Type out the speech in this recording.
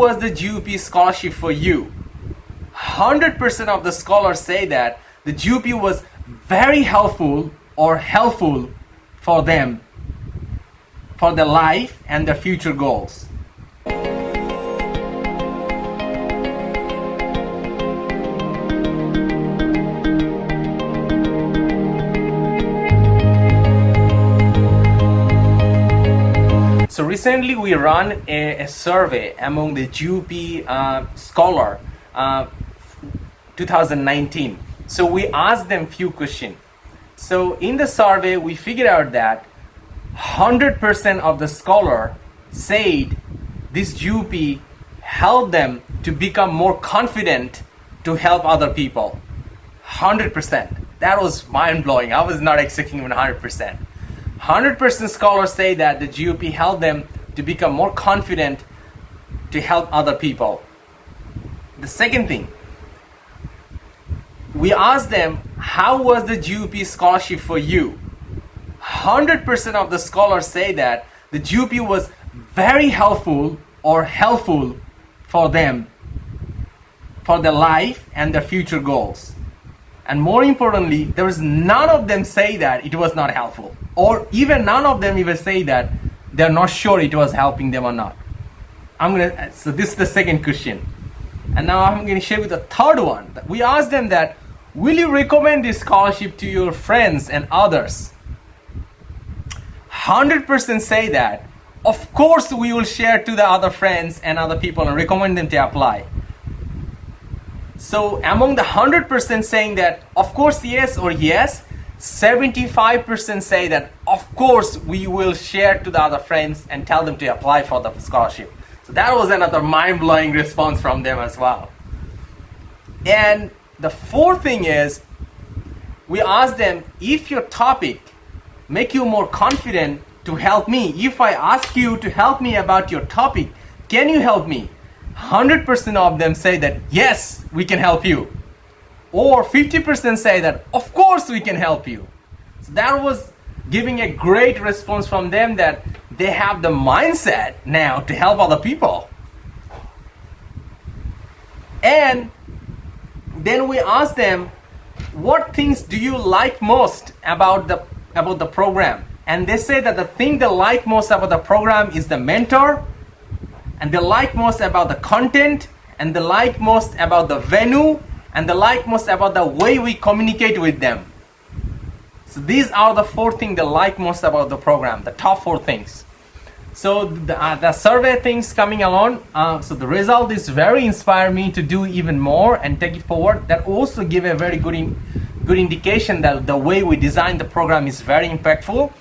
Was the GUP scholarship for you? 100% of the scholars say that the GUP was very helpful or helpful for them, for their life and their future goals. So recently we run a survey among the GUP scholar 2019. So we asked them few questions. So in the survey we figured out that 100% of the scholar said this GUP helped them to become more confident to help other people. 100%. That was mind-blowing. I was not expecting even 100%. 100% scholars say that the GUP helped them to become more confident to help other people. The second thing, we asked them, how was the GUP scholarship for you? 100% of the scholars say that the GUP was very helpful or helpful for them, for their life and their future goals. And more importantly, there was none of them say that it was not helpful, or even none of them even say that they're not sure it was helping them or not. So this is the second question. And now I'm going to share with the third one. We asked them that, will you recommend this scholarship to your friends and others? 100% say that, of course we will share to the other friends and other people and recommend them to apply. So among the 100% saying that, of course yes or yes, 75% say that, of course we will share to the other friends and tell them to apply for the scholarship. So that was another mind-blowing response from them as well. And the fourth thing is, we asked them, if your topic make you more confident to help me, if I ask you to help me about your topic, can you help me? 100% of them say that, yes, we can help you. Or 50% say that, of course we can help you. So that was giving a great response from them, that they have the mindset now to help other people. And then we asked them, what things do you like most about the program? And they say that the thing they like most about the program is the mentor, and they like most about the content, and they like most about the venue, and they like most about the way we communicate with them. So these are the four things they like most about the program, the top four things. So the survey things coming along, so the result is very inspired me to do even more and take it forward. That also give a very good indication that the way we design the program is very impactful.